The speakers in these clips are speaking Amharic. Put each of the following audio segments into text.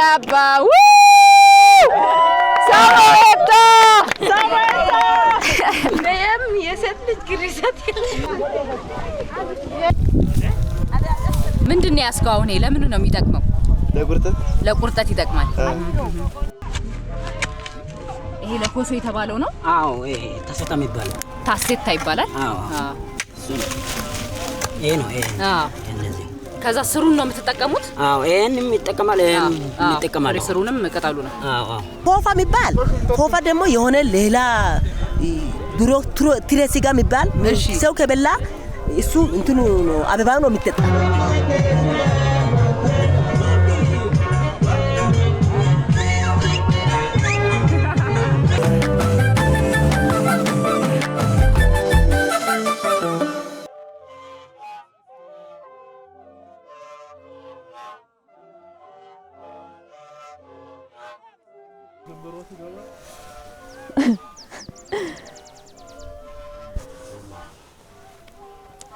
Abba. Woo! Samoeta. Neyem yesetlik girisat. ምንድነው ያስከው አሁን ለምን ነው የሚጠቅመው? ለቁርጠት ይጠቅማል። ይሄ ለኮሶ የተባለው ነው? አዎ ይሄ ታሰጣም ይባላል። ታሰጣ ይባላል? አዎ ይሄ ነው ይሄ። እንደዚህ ከዛ ስሩን ነው የምትጠቀሙት? አዎ ይሄንም ይጠቀማል ይጠቀማል። ስሩንም ቅጠሉ ነው። አዎ ኮፋ የሚባል ኮፋ ደግሞ የሆነ ሌላ ድሮ ትሬሲጋ የሚባል ሰው ከበላ እሱ እንትኑ ነው አበባ ነው የሚጠጣ።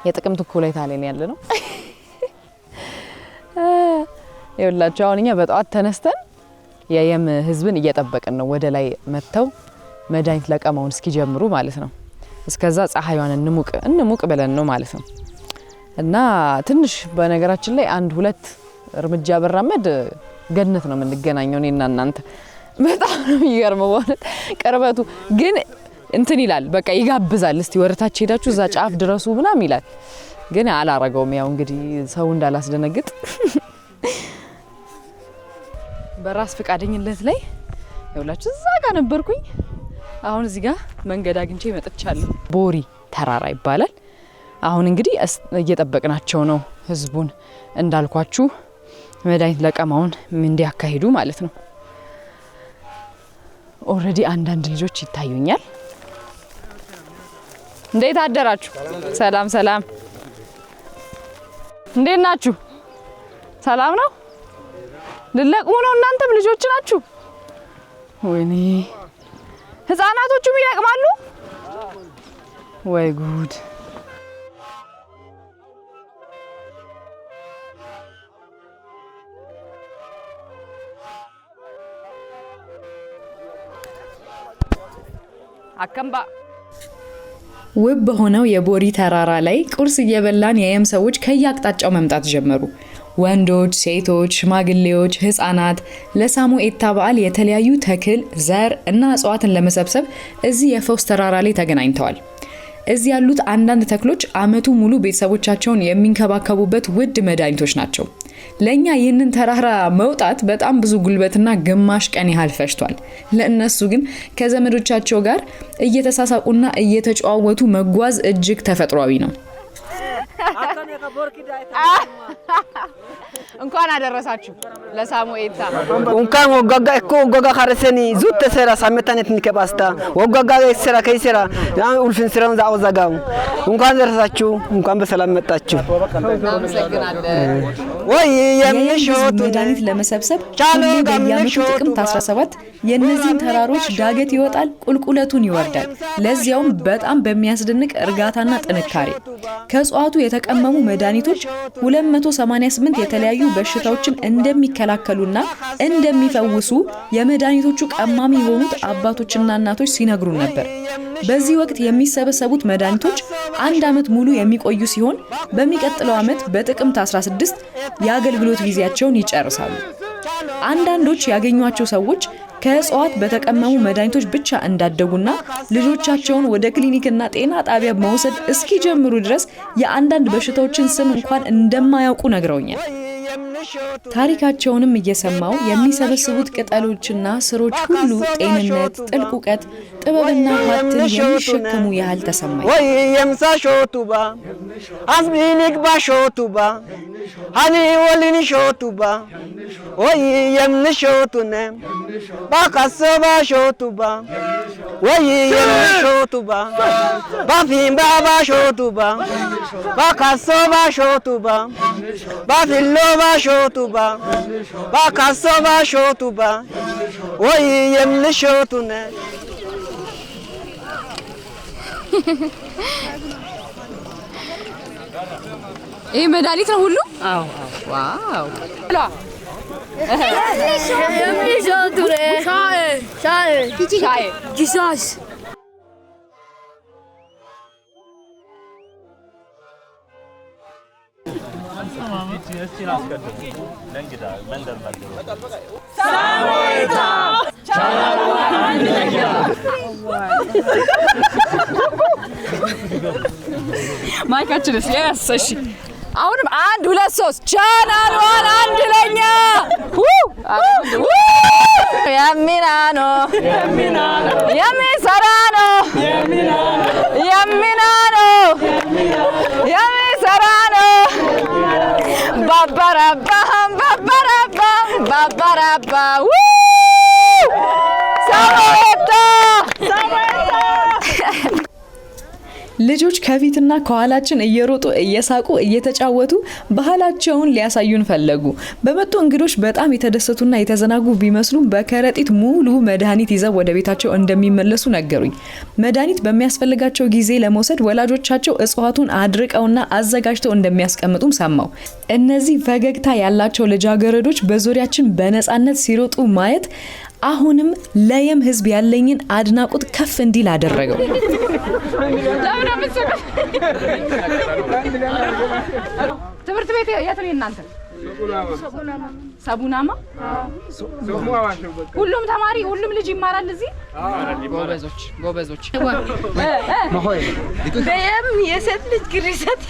የጥቅምት እኩሌታ ላይ ያለ ነው። ይኸውላችሁ አሁን እኛ በጠዋት ተነስተን የየም ህዝብን እየጠበቅን ነው ወደ ላይ መተው መድኃኒት ለቀማውን እስኪጀምሩ ማለት ነው። እስከዛ ፀሐይዋን እንሙቅ ብለን ነው ማለት ነው። እና ትንሽ በነገራችን ላይ 1-2 እርምጃ በራመድ ገነት ነው የምንገናኘው እኔና እናንተ። በጣም ነው የሚገርመው ማለት ቅርበቱ ግን እንትን ይላል በቃ ይጋብዛል። እስቲ ወርታች ሄዳችሁ እዛ ጫፍ ድረሱ ምናም ይላል። ግን አላረገውም ያው እንግዲህ ሰው እንዳላስደነግጥ በራስ ፍቃደኝነት ላይ ይውላችሁ እዛ ጋር ነበርኩኝ። አሁን እዚህ ጋር መንገድ አግኝቼ መጥቻለሁ። ቦሪ ተራራ ይባላል። አሁን እንግዲህ እየጠበቅናቸው ነው ህዝቡን እንዳልኳችሁ መድኃኒት ለቀማውን እንዲያካሂዱ ማለት ነው። ኦሬዲ አንዳንድ ልጆች ይታዩኛል። እንዴት አደራችሁ? ሰላም ሰላም። እንዴት ናችሁ? ሰላም ነው? ልለቅሙ ነው እናንተም ልጆች ናችሁ? ወይኔ ህፃናቶቹም ይለቅማሉ? ወይ ጉድ! አከምባ ውብ በሆነው የቦሪ ተራራ ላይ ቁርስ እየበላን የየም ሰዎች ከያቅጣጫው መምጣት ጀመሩ። ወንዶች፣ ሴቶች፣ ሽማግሌዎች፣ ህፃናት ለሳሙኤታ በዓል የተለያዩ ተክል፣ ዘር እና እጽዋትን ለመሰብሰብ እዚህ የፈውስ ተራራ ላይ ተገናኝተዋል። እዚህ ያሉት አንዳንድ ተክሎች አመቱ ሙሉ ቤተሰቦቻቸውን የሚንከባከቡበት ውድ መድኃኒቶች ናቸው። ለኛ ይህንን ተራራ መውጣት በጣም ብዙ ጉልበትና ግማሽ ቀን ያህል ፈጅቷል። ለእነሱ ግን ከዘመዶቻቸው ጋር እየተሳሳቁና እየተጨዋወቱ መጓዝ እጅግ ተፈጥሯዊ ነው። እንኳን አደረሳችሁ ለሳሙኤታ። እንኳን ወጋጋ እኮ ወጋጋ ካረሰኒ ዙት ተሰራ ሳመታነት ንከባስታ ወጋጋ ይሰራ ከይሰራ ኡልፍን ስራውን ዛውዛጋው እንኳን ደረሳችሁ እንኳን በሰላም መጣችሁ። ወይ የምንሾት መድኃኒት ለመሰብሰብ ሁሌ በየዓመቱ ጥቅምት 17 የነዚህን ተራሮች ዳገት ይወጣል፣ ቁልቁለቱን ይወርዳል። ለዚያውም በጣም በሚያስደንቅ እርጋታና ጥንካሬ። ከእጽዋቱ የተቀመሙ መድኃኒቶች 288 የተለያዩ በሽታዎችን እንደሚከላከሉና እንደሚፈውሱ የመድኃኒቶቹ ቀማሚ የሆኑት አባቶችና እናቶች ሲነግሩ ነበር። በዚህ ወቅት የሚሰበሰቡት መድኃኒቶች 1 ዓመት ሙሉ የሚቆዩ ሲሆን በሚቀጥለው ዓመት በጥቅምት 16 የአገልግሎት ጊዜያቸውን ይጨርሳሉ። አንዳንዶች ያገኟቸው ሰዎች ከእጽዋት በተቀመሙ መድኃኒቶች ብቻ እንዳደጉና ልጆቻቸውን ወደ ክሊኒክና ጤና ጣቢያ መውሰድ እስኪጀምሩ ድረስ የአንዳንድ በሽታዎችን ስም እንኳን እንደማያውቁ ነግረውኛል። ታሪካቸውንም እየሰማው የሚሰበስቡት ቅጠሎችና ስሮች ሁሉ ጤንነት፣ ጥልቅ እውቀት፣ ጥበብና ሀብትን የሚሸከሙ ያህል ተሰማኝ። ወይ የምሳሾቱባ አስቢኒክ ባሾቱባ አኒ ወሊኒ ሾቱባ ወይ የምንሾቱነ ባካሰባ ሾቱባ ወይ የምንሾቱባ ባፊን ባባ ሾቱባ ባካሰባ ሾቱባ ባፊሎባ ሾቱባ ባካሰባ ሾቱባ ወይ የምንሾቱነ ይሄ መድኃኒት ነው ሁሉ? አዎ ዋው ማይካችንስ ያሰሽ አሁንም 1 2 3 ቻናል ዋን አንድ ለኛ የሚናኖ የሚሰራኖ የሚናኖ የሚሰራኖ ባባራባ ባባራባ ባባራባ ሳሞታ ልጆች ከፊትና ከኋላችን እየሮጡ እየሳቁ እየተጫወቱ ባህላቸውን ሊያሳዩን ፈለጉ። በመጡ እንግዶች በጣም የተደሰቱና የተዘናጉ ቢመስሉም በከረጢት ሙሉ መድኃኒት ይዘው ወደ ቤታቸው እንደሚመለሱ ነገሩኝ። መድኃኒት በሚያስፈልጋቸው ጊዜ ለመውሰድ ወላጆቻቸው እጽዋቱን አድርቀውና አዘጋጅተው እንደሚያስቀምጡም ሰማው። እነዚህ ፈገግታ ያላቸው ልጃገረዶች በዙሪያችን በነጻነት ሲሮጡ ማየት አሁንም ለየም ህዝብ ያለኝን አድናቆት ከፍ እንዲል አደረገው። ትምህርት ቤት የት ነው እናንተ? ሰቡናማ ሁሉም ተማሪ ሁሉም ልጅ ይማራል እዚህ? ጎበዞች በየም የሴት ልጅ ግሪሰት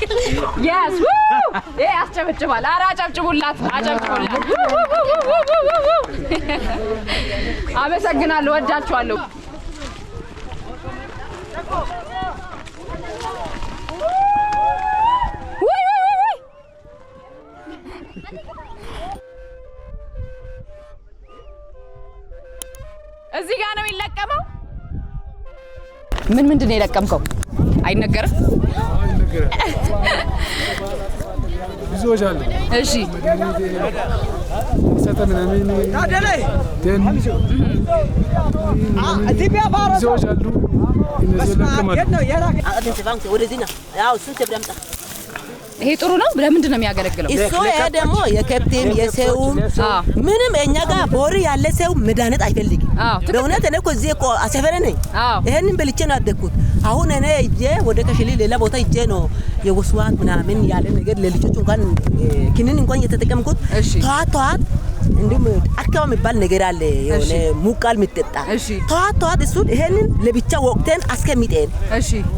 ያስ ይሄ አስጨብጭባል። ኧረ አጨብጭቡላት። አመሰግናለሁ። ወዳችኋለሁ። እዚህ ጋር ነው የሚለቀመው። ምንድን ነው የለቀምከው? አይነገርም። ብዙዎች አሉ። እሺ ብዙዎች አሉ። ይሄ ጥሩ ነው። ለምንድን ነው የሚያገለግለው? እሱ ይሄ ደግሞ የከብትም የሰውም ምንም እኛ ጋር ቦሪ ያለ ሰው መድኃኒት አይፈልግም። በእውነት እኔ እኮ እዚህ እኮ አሰፈረ ነኝ። ይሄንን በልቼ ነው ያደግኩት። አሁን እኔ እጄ ወደ ከሽሊ ሌላ ቦታ እጄ ነው የወስዋት ምናምን ያለ ነገር ለልጆቹ እንኳን ክኒን እንኳን እየተጠቀምኩት ተዋት እንዲሁም አካባቢ የሚባል ነገር አለ የሆነ ሙቃል የሚጠጣ ተዋት እሱን ይሄንን ለብቻ ወቅተን አስከሚጠን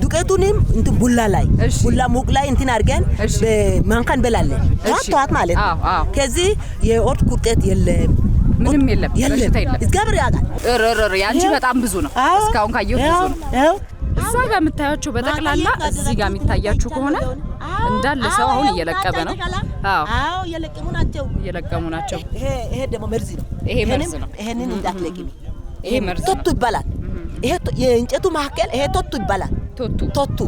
ዱቄቱንም እንትን ቡላ ሙቅ ላይ እንትን አድርገን በማንካን በላለን ተዋት ማለት ነው። ከዚህ የኦርት ቁርጠት የለም ምንም የለም በሽታ የለም። እግዚአብሔር ያውቃል። ያንቺ በጣም ብዙ ነው። እስካሁን ካየሁት ብዙ ነው። እሷ ጋር የምታያቸው በጠቅላላ እዚህ ጋር የሚታያችሁ ከሆነ እንዳለ ሰው አሁን እየለቀመ ነው። አዎ እየለቀሙ ናቸው። ይሄ ደግሞ መርዝ ነው። ይሄ መርዝ ነው። ይሄንን እንዳትለቂም። ይሄ መርዝ ነው። ቶቱ ይባላል። ይሄ የእንጨቱ መካከል ይሄ ቶቱ ይባላል። ቶቱ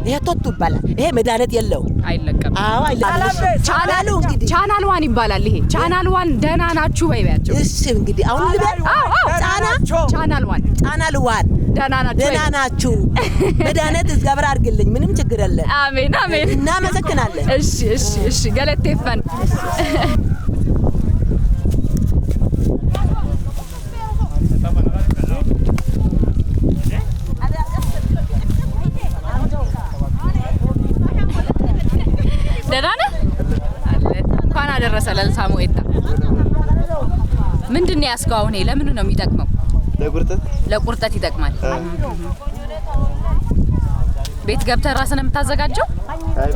ይሄ ቶቱ ይባላል። ይሄ መድኃኒት የለው አይለቀም። አዎ ቻናሉ እንግዲህ ቻናል ዋን ይባላል። ይሄ ቻናል ዋን ደህና ናችሁ በይያቸው። እሺ እንግዲህ አሁን ልበል ቻናል ዋን ደህና ናችሁ። መድኃኒት እግዚአብሔር አድርግልኝ። ምንም ችግር የለም። አሜን። እናመሰግናለን። እሺ ገለቴፈን ደህና ነህ? እንኳን አደረሰ ለሳሙኤታ። ምንድን ነው ያስከው? አሁን ለምን ነው የሚጠቅመው? ለቁርጠት ይጠቅማል። ቤት ገብተህ ራስህ ነው የምታዘጋጀው? አይ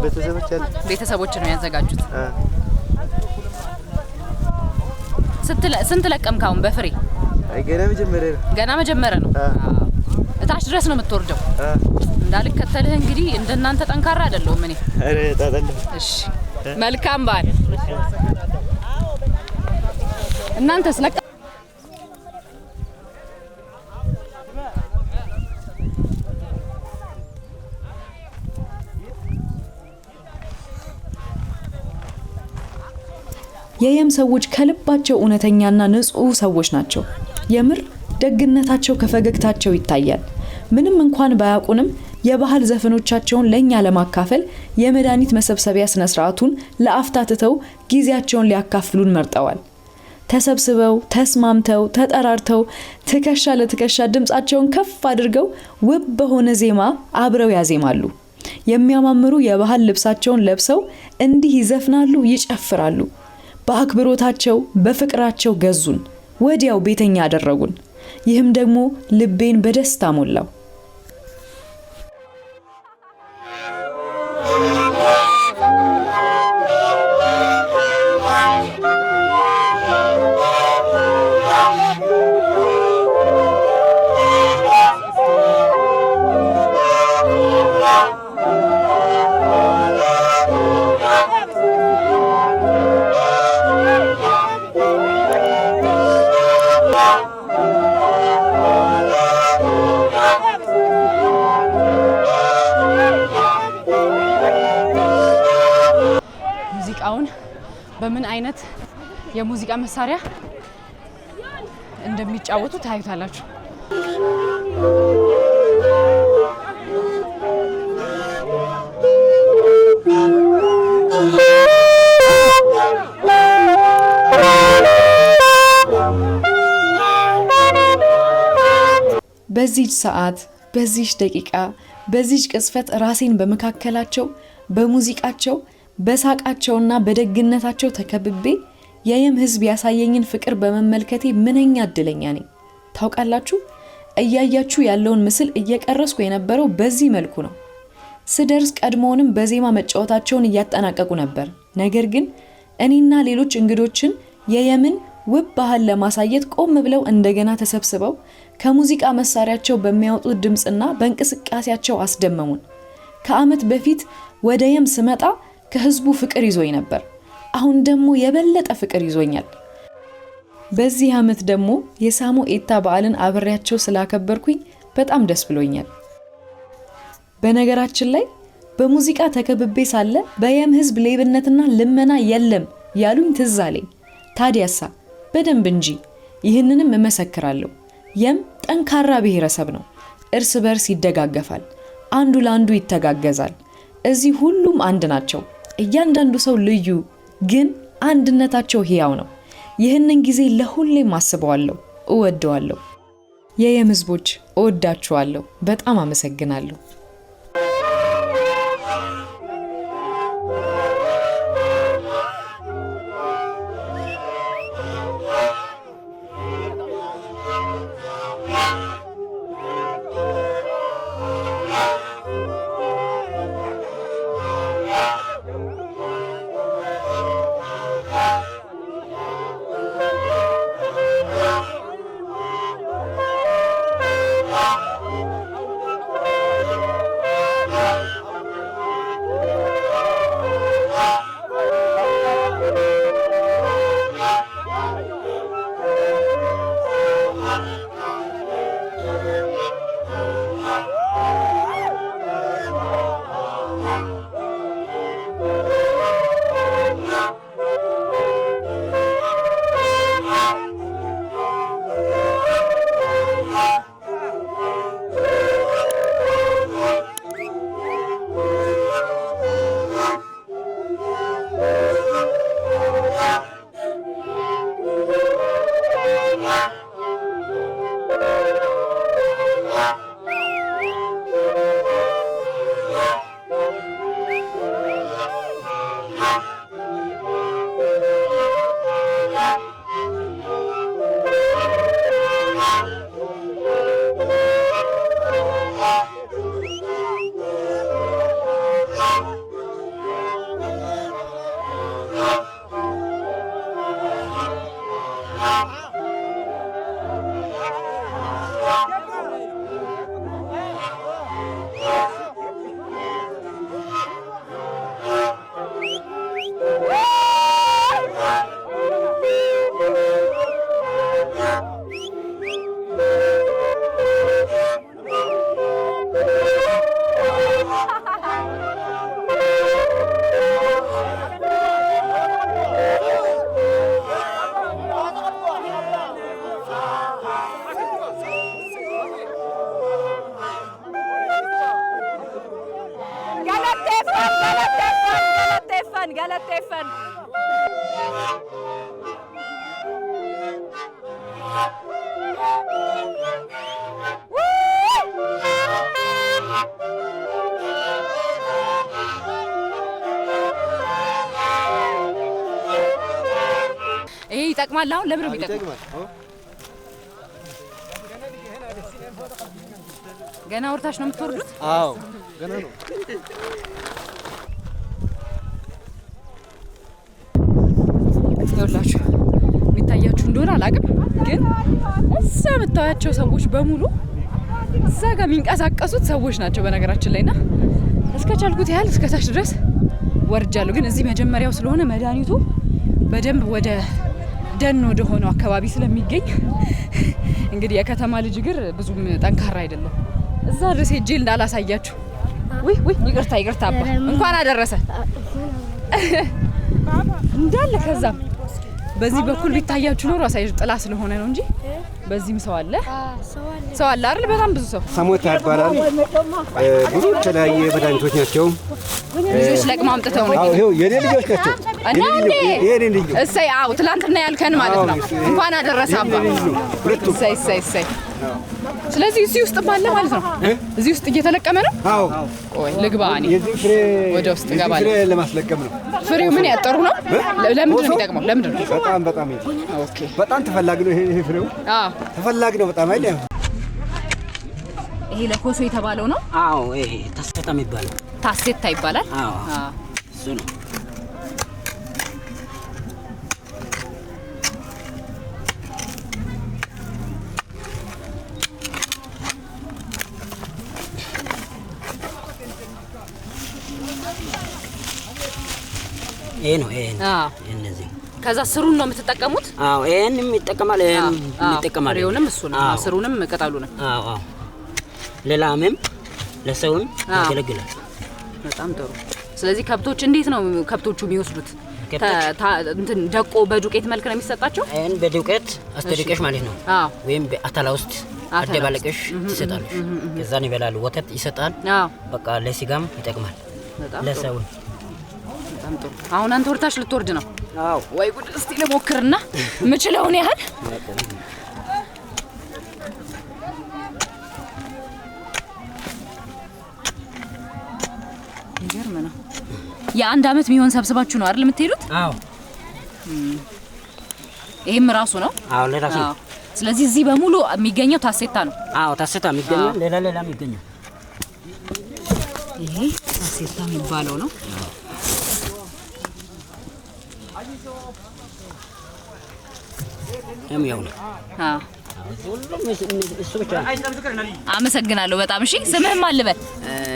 ቤተሰቦች ነው ያዘጋጁት። ስንት ለቀምክ አሁን በፍሬ? ገና መጀመሪያ ነው። እታች ድረስ ነው የምትወርደው። እንዳልከተልህ እንግዲህ እንደናንተ ጠንካራ አይደለሁም እኔ። እሺ መልካም በዓል። እናንተስ ለቀ የየም ሰዎች ከልባቸው እውነተኛና ንጹህ ሰዎች ናቸው። የምር ደግነታቸው ከፈገግታቸው ይታያል። ምንም እንኳን ባያውቁንም የባህል ዘፈኖቻቸውን ለኛ ለማካፈል የመድኃኒት መሰብሰቢያ ስነ ስርዓቱን ለአፍታ ትተው ጊዜያቸውን ሊያካፍሉን መርጠዋል። ተሰብስበው ተስማምተው ተጠራርተው ትከሻ ለትከሻ ድምጻቸውን ከፍ አድርገው ውብ በሆነ ዜማ አብረው ያዜማሉ። የሚያማምሩ የባህል ልብሳቸውን ለብሰው እንዲህ ይዘፍናሉ፣ ይጨፍራሉ። በአክብሮታቸው በፍቅራቸው ገዙን፣ ወዲያው ቤተኛ አደረጉን። ይህም ደግሞ ልቤን በደስታ ሞላው። ሙዚቃውን በምን አይነት የሙዚቃ መሳሪያ እንደሚጫወቱ ታዩታላችሁ። በዚህ ሰዓት በዚህ ደቂቃ በዚህ ቅጽበት ራሴን በመካከላቸው በሙዚቃቸው በሳቃቸውና በደግነታቸው ተከብቤ የየም ህዝብ ያሳየኝን ፍቅር በመመልከቴ ምንኛ እድለኛ ነኝ። ታውቃላችሁ እያያችሁ ያለውን ምስል እየቀረስኩ የነበረው በዚህ መልኩ ነው። ስደርስ ቀድሞውንም በዜማ መጫወታቸውን እያጠናቀቁ ነበር። ነገር ግን እኔና ሌሎች እንግዶችን የየምን ውብ ባህል ለማሳየት ቆም ብለው እንደገና ተሰብስበው ከሙዚቃ መሳሪያቸው በሚያወጡት ድምጽና በእንቅስቃሴያቸው አስደመሙን። ከዓመት በፊት ወደ የም ስመጣ ከህዝቡ ፍቅር ይዞኝ ነበር። አሁን ደግሞ የበለጠ ፍቅር ይዞኛል። በዚህ ዓመት ደግሞ የሳሞ ኤታ በዓልን አብሬያቸው ስላከበርኩኝ በጣም ደስ ብሎኛል። በነገራችን ላይ በሙዚቃ ተከብቤ ሳለ በየም ህዝብ ሌብነትና ልመና የለም ያሉኝ ትዝ አለኝ። ታዲያሳ በደንብ እንጂ ይህንንም እመሰክራለሁ። የም ጠንካራ ብሔረሰብ ነው። እርስ በርስ ይደጋገፋል፣ አንዱ ለአንዱ ይተጋገዛል። እዚህ ሁሉም አንድ ናቸው። እያንዳንዱ ሰው ልዩ ግን አንድነታቸው ሕያው ነው። ይህንን ጊዜ ለሁሌም አስበዋለሁ፣ እወደዋለሁ። የየም ህዝቦች እወዳችኋለሁ። በጣም አመሰግናለሁ። Galateeffan. ይጠቅማል አሁን ለብር ይጠቅማል ገና ወርታሽ ነው የምትወርዱት አዎ ገና ነው ይኸውላችሁ የሚታያችሁ እንደሆነ አላውቅም ግን እዛ የምታያቸው ሰዎች በሙሉ እዛ ጋር የሚንቀሳቀሱት ሰዎች ናቸው በነገራችን ላይና እስከቻልኩት ያህል እስከታች ድረስ ወርጃለሁ ግን እዚህ መጀመሪያው ስለሆነ መድኃኒቱ በደንብ ወደ ደን ወደ ሆነው አካባቢ ስለሚገኝ እንግዲህ የከተማ ልጅ እግር ብዙም ጠንካራ አይደለም እዛ ድረስ ሄጄ እንዳላሳያችሁ ወይ ይቅርታ አባ እንኳን አደረሰ እንዳለ ከዛም በዚህ በኩል ቢታያችሁ ነው ራሳይ ጥላ ስለሆነ ነው እንጂ በዚህም ሰው አለ አይደል በጣም ብዙ ሰው ሳሞታ ይባላል ብዙ ተለያየ መድኃኒቶች ናቸው ልጆች ለቅማ አምጥተው ነው ይሄው የኔ ልጆች ናቸው የኔ ልጅ እሰይ አው ትላንትና ያልከን ማለት ነው እንኳን አደረሰ አባ እሰይ ስለዚህ እዚህ ውስጥ ባለ ማለት ነው እዚህ ውስጥ እየተለቀመ ነው አው ቆይ ልግባ እኔ የዚህ ፍሬ ወደ ውስጥ ገባለ ፍሬ ለማስለቀም ነው ፍሬው ምን ያጠሩ ነው ለምንድን ነው የሚጠቅመው ለምንድን ነው በጣም ኦኬ በጣም ተፈላጊ ነው ይሄ ፍሬው ተፈላጊ ነው በጣም አይደል ይሄ ለኮሶ የተባለው ነው አዎ ይሄ ታሴታ የሚባለው ታሴታ ይባላል አዎ እሱ ነው ይሄ ነው እነዚህ ከዛ ስሩን ነው የምትጠቀሙት አዎ ይሄንም ይጠቀማል ይጠቀማል ፍሬውንም እሱ ነው ስሩንም ቅጠሉንም አዎ ለላምም ለሰውም ያገለግላል በጣም ጥሩ ስለዚህ ከብቶች እንዴት ነው ከብቶቹ የሚወስዱት እንትን ደቆ በዱቄት መልክ ነው የሚሰጣቸው አይን በዱቄት አስተድቀሽ ማለት ነው ወይም በአታላ ውስጥ አደባለቀሽ ትሰጣለሽ ከዛን ይበላሉ ወተት ይሰጣል በቃ ለሲጋም ይጠቅማል ለሰው በጣም ጥሩ አሁን አንተ ወርታሽ ልትወርድ ነው አዎ ወይ ጉድ እስቲ ልሞክርና ምችለውን ያህል ይገርም ነው የአንድ አመት የሚሆን ሰብስባችሁ ነው አይደል የምትሄዱት አዎ ይሄም ራሱ ነው አዎ ለራሱ ስለዚህ እዚህ በሙሉ የሚገኘው ታሴታ ነው አዎ ታሴታ የሚገኘው ሌላ የሚገኘው ይሄ ታሴታ የሚባለው ነው የሚያው ነው አመሰግናለሁ በጣም እሺ ስምህም አልበል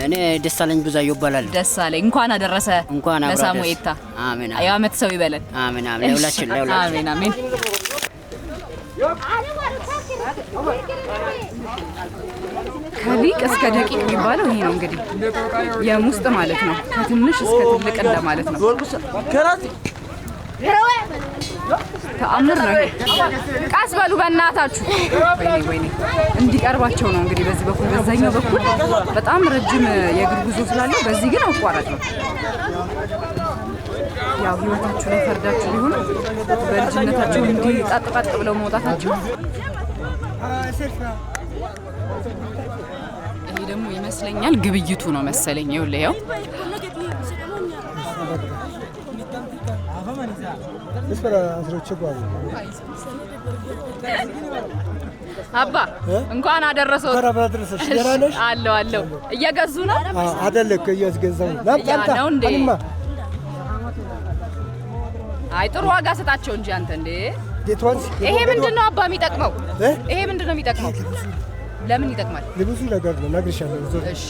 እኔ ደሳለኝ ብዙአየሁ እባላለሁ ደሳለኝ እንኳን አደረሰ ለሳሙኤታ አሜን አይ አመት ሰው ይበለን አሜን ለሁላችን አሜን ከሊቅ እስከ ደቂቅ የሚባለው ይሄ ነው እንግዲህ የሙስጥ ማለት ነው ከትንሽ እስከ ትልቅ እንደማለት ነው ተአምር ነው ቃስ በሉ በእናታችሁ ወይኔ እንዲቀርባቸው ነው እንግዲህ በዚህ በኩል በዛኛው በኩል በጣም ረጅም የእግር ጉዞ ስላለው በዚህ ግን አቋራጭ ነው ያው ህይወታችሁ ላይ ፈርዳችሁ ቢሆን በልጅነታችሁ እንዲህ ጣጥጣጥ ብለው መውጣታችሁ ይሄ ደግሞ ይመስለኛል ግብይቱ ነው መሰለኝ ይኸውልህ አባ እንኳን አደረሰው አለው እየገዙ ነው አይደል እኮ እያስገዛው ነው እንዴ አይ ጥሩ ዋጋ ሰጣቸው እንጂ አንተ እንዴ ይሄ ምንድነው አባ የሚጠቅመው ይሄ ምንድነው የሚጠቅመው ለምን ይጠቅማል ለብዙ ነገር ነው ነግርሻለሁ እሺ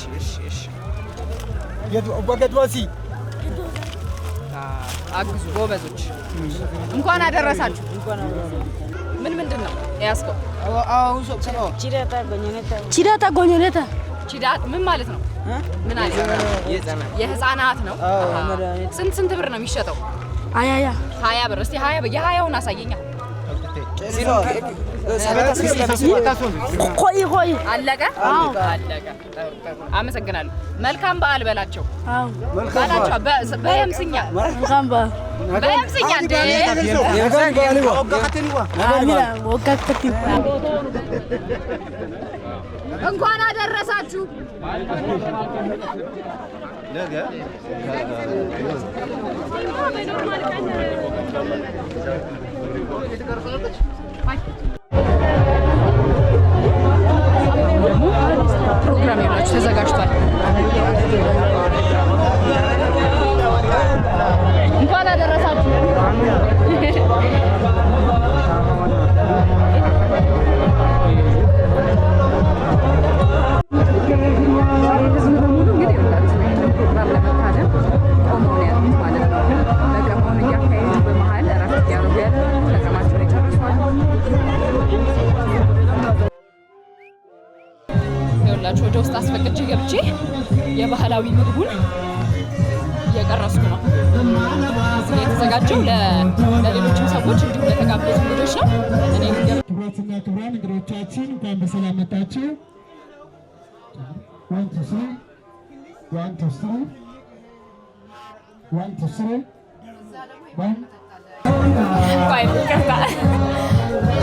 ወገድዋሲ አግዙ ጎበዞች እንኳን አደረሳችሁ ምንድን ነው ያስከው ቺዳታ ጎኞኔታ ቺዳት ምን ማለት ነው ምን አለ የህፃናት ነው ስንት ብር ነው የሚሸጠው 20 ብር እስቲ 20 ብር የሀያውን አሳየኛ ቆይ አለቀ አመሰግናለሁ መልካም በዓል በላቸው በላቸው በየምስኛ በየምስኛ እንዴ እንኳን አደረሳችሁ ነገ ፕሮግራም ያላችሁ ተዘጋጅቷል። እንኳን አደረሳችሁ። ወደ ውስጥ አስፈቅጄ ገብቼ የባህላዊ ምግቡን እየቀረስኩ ነው። የተዘጋጀው ለሌሎችም ሰዎች እንዲሁም ለተጋበዙ እንግዶች ነው። እኔ ክቡራትና ክቡራን እንግዶቻችን እንኳን በሰላም መጣችሁ።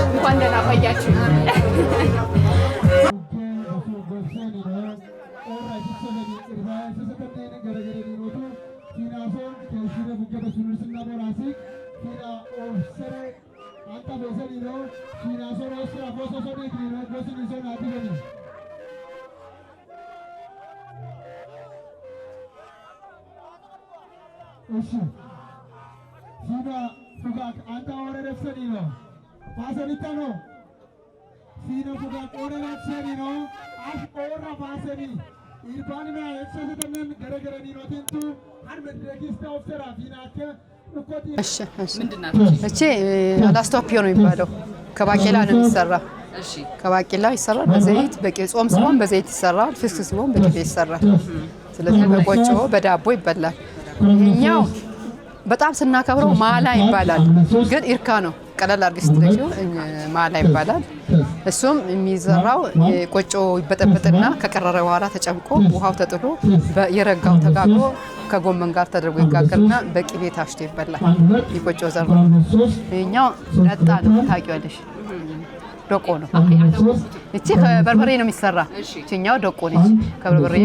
እንኳን ደህና ቆያችሁ። እቺ አላስቶፒዮ ነው የሚባለው። ከባቄላ ነው የሚሰራ። ከባቄላ ይሰራል በዘይት ጾም ሲሆን በዘይት ይሰራል፣ ፍስክ ሲሆን በቅቤ ይሰራል። ስለዚህ በቆጮ በዳቦ ይበላል። ይሄኛው በጣም ስናከብረው ማላ ይባላል፣ ግን ኢርካ ነው። ቀለል አድርገሽ ስትለቂው ማላ ይባላል። እሱም የሚዘራው ቆጮ ይበጠበጥና ከቀረረ በኋላ ተጨምቆ ውሃው ተጥሎ የረጋው ተጋግሮ ከጎመን ጋር ተደርጎ ይጋገርና በቅቤ ታሽቶ ይበላል። የቆጮ ዘር ነው። ይሄኛው ነጣ ነው፣ ታውቂዋለሽ። ዶቆ ነው። እቺ ከበርበሬ ነው የሚሰራ። እቺኛው ዶቆ ነች። ከበርበሬ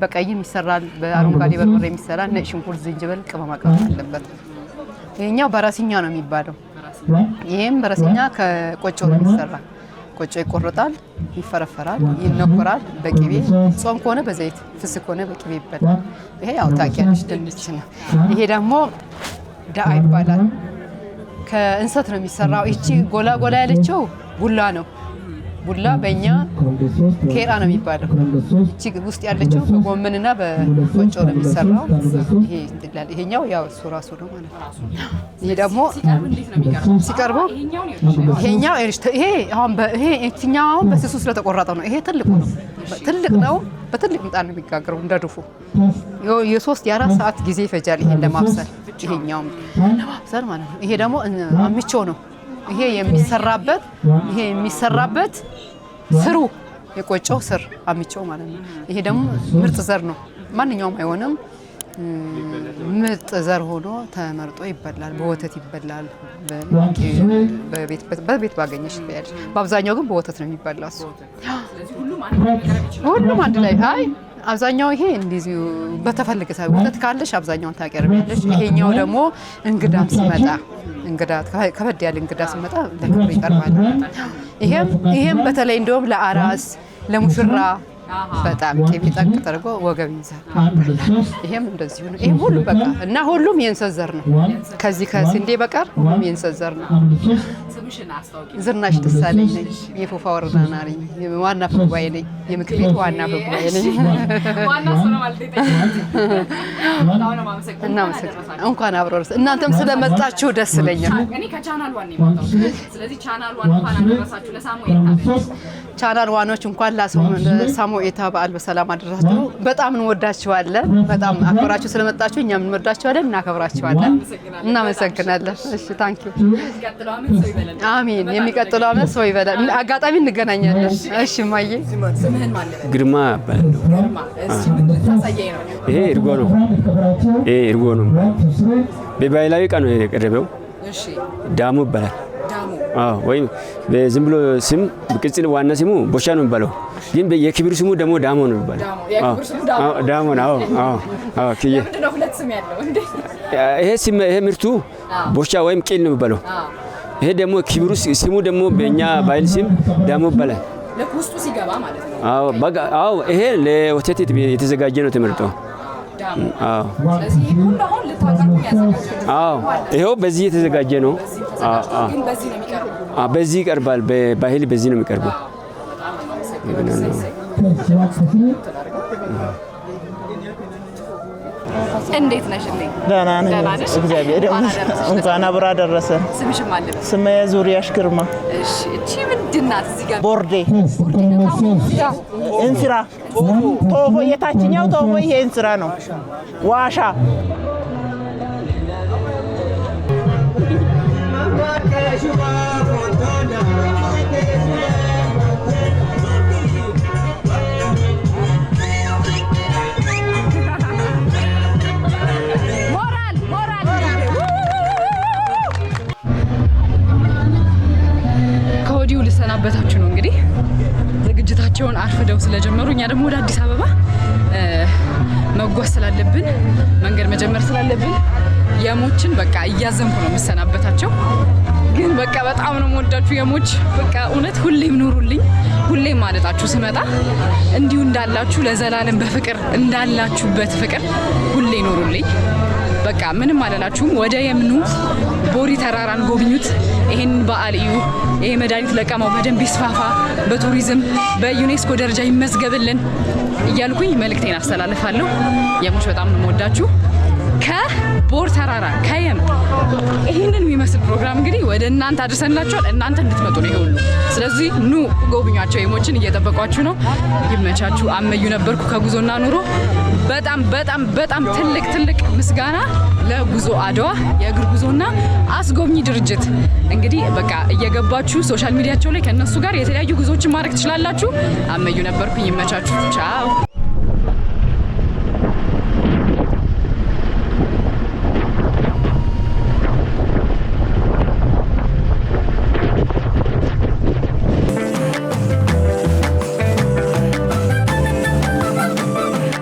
በቀይም ይሰራል፣ በአረንጓዴ በርበሬ የሚሰራል። ነጭ ሽንኩርት፣ ዝንጅብል፣ ቅመማ ቅመም አለበት። ይሄኛው በራሲኛ ነው የሚባለው። ይሄም በራሲኛ ከቆጮ ነው የሚሰራ። ቆጮ ይቆርጣል፣ ይፈረፈራል፣ ይነኮራል በቅቤ። ጾም ከሆነ በዘይት፣ ፍስክ ከሆነ በቅቤ ይበላል። ይሄ ያው ታውቂያለሽ ድንች ነው። ይሄ ደግሞ ዳአ ይባላል። ከእንሰት ነው የሚሰራው። እቺ ጎላ ጎላ ያለችው ቡላ ነው። ቡላ በእኛ ኬራ ነው የሚባለው። እቺ ውስጥ ያለችው በጎመንና በቆጮ ነው የሚሰራው። ይሄ እንትላል። ይሄኛው ያው እሱ ራሱ ነው ማለት ነው። ይሄ ደግሞ ሲቀርበው ይሄኛው ይሄ አሁን ይሄ እኛው በስሱ ስለተቆረጠ ነው። ይሄ ትልቁ ነው። ትልቅ ነው። በትልቅ ምጣድ ነው የሚጋገረው እንደ ድፎ። የ3 የ4 ሰዓት ጊዜ ይፈጃል ይሄን ለማብሰል። ይሄኛው ለማብሰል ማለት ነው። ይሄ ደግሞ አምቾ ነው። ይሄ የሚሰራበት ስሩ የቆጮው ስር አምቾ ማለት ነው። ይሄ ደግሞ ምርጥ ዘር ነው። ማንኛውም አይሆንም። ምርጥ ዘር ሆኖ ተመርጦ ይበላል። በወተት ይበላል። በቤት ባገኘሽ ይበላል። በአብዛኛው ግን በወተት ነው የሚበላው እሱ። ሁሉም አንድ ላይ አይ አብዛኛው ይሄ እንደዚሁ በተፈልገ ሰው ወተት ካለሽ አብዛኛውን ታቀርቢያለሽ። ይሄኛው ደግሞ እንግዳም ሲመጣ ከበድ ያለ እንግዳ ሲመጣ ለክብር ይቀርባል። ይሄም በተለይ እንደውም ለአራስ ለሙሽራ በጣም የሚጠቅ ተደርጎ ወገብ ይይዛል። ይሄም እንደዚሁ ነው። ይሄም ሁሉ በቃ እና ሁሉም የእንሰት ዘር ነው። ከዚህ ከስንዴ በቀር ሁሉም የእንሰት ዘር ነው። ዝናሽ ደሳለኝ ነኝ። የፎፋ ወረዳ ነዋሪ ነኝ። ዋና ፈጓዬ ነኝ። የምክር ቤት ዋና ፈጓዬ ነኝ። እናመሰግናለን። እንኳን አብረው እናንተም ስለመጣችሁ ደስ ይለኛል። እኔ ከቻናል ዋን ነው የመጣሁት። ስለዚህ ቻናል ዋን እንኳን አደረሳችሁ ለሳሙኤል። ቻናል ዋኖች እንኳን ለሳሙኤታ በዓል በሰላም አደረሳችሁ። በጣም እንወዳችኋለን። በጣም አክብራችሁ ስለመጣችሁ እኛም እንወዳችኋለን፣ እናከብራችኋለን። እናመሰግናለን። እሺ ታንኪ ዩ። አሜን። የሚቀጥለው ዓመት ሰው ይበላል። አጋጣሚ እንገናኛለን። እሺ ማዬ ስምህን ማለት ነው? ግርማ እባላለሁ። ግርማ እሺ ምን ልታሳየኝ ነው? ይሄ እርጎ ነው። ይሄ እርጎ ነው። በባህላዊ ዕቃ ነው የቀረበው። እሺ ዳሙ ይባላል። ዳሙ ወይም ዝም ብሎ ስም ቅጽል ዋና ስሙ ቦሻ ነው የሚባለው፣ ግን የክብር ስሙ ደግሞ ዳሞ ነው የሚባለው። ዳሞ ነው። ክዬ ይሄ ምርቱ ቦሻ ወይም ቂል ነው የሚባለው። ይሄ ደግሞ ክብሩ ስሙ ደግሞ በእኛ ባህል ስም ዳሞ ይባላል። ለውስጡ ሲገባ ማለት ነው። ይሄ ለወተት የተዘጋጀ ነው ተመርጦ። ይሄው በዚህ የተዘጋጀ ነው። በዚህ ይቀርባል። በባህል በዚህ ነው የሚቀርበው። እንዴት ነሽልኝ? ደህና ነኝ እግዚአብሔር ይመስገን። እንኳን አብራ ደረሰን። ስምሽ ማን ነው? ስሜ ዙሪያሽ ግርማ። እሺ እቺ ምንድን ናት? እዚህ ጋር ቦርዴ እንስራ ቶፎ፣ የታችኛው ቶፎ ይሄ እንስራ ነው። ዋሻ ልሰናበታችሁ ነው እንግዲህ ዝግጅታቸውን አርፍደው ስለጀመሩ እኛ ደግሞ ወደ አዲስ አበባ መጓዝ ስላለብን መንገድ መጀመር ስላለብን የሞችን በቃ እያዘንኩ ነው የምሰናበታቸው። ግን በቃ በጣም ነው የምወዳችሁ የሞች በቃ እውነት ሁሌም ኑሩልኝ። ሁሌም ማለታችሁ ስመጣ እንዲሁ እንዳላችሁ ለዘላለም በፍቅር እንዳላችሁበት ፍቅር ሁሌ ኑሩልኝ። በቃ ምንም አላላችሁም። ወደ የምኑ ቦሪ ተራራን ጎብኙት። ይሄን በዓል እዩ። ይሄ መድኃኒት ለቀማው በደንብ ይስፋፋ፣ በቱሪዝም በዩኔስኮ ደረጃ ይመዝገብልን እያልኩኝ መልእክቴን አስተላልፋለሁ። የሞች በጣም ነው የምወዳችሁ። ከቦር ተራራ ከየም ይህንን የሚመስል ፕሮግራም እንግዲህ ወደ እናንተ አድርሰንላችኋል። እናንተ እንድትመጡ ነው ይሄ ሁሉ። ስለዚህ ኑ ጎብኟቸው። የሞችን እየጠበቋችሁ ነው። ይመቻችሁ። አመዩ ነበርኩ ከጉዞና ኑሮ። በጣም በጣም በጣም ትልቅ ምስጋና ለጉዞ አድዋ የእግር ጉዞና አስጎብኚ ድርጅት። እንግዲህ በቃ እየገባችሁ ሶሻል ሚዲያቸው ላይ ከነሱ ጋር የተለያዩ ጉዞዎችን ማድረግ ትችላላችሁ። አመዩ ነበርኩኝ። ይመቻችሁ። ቻው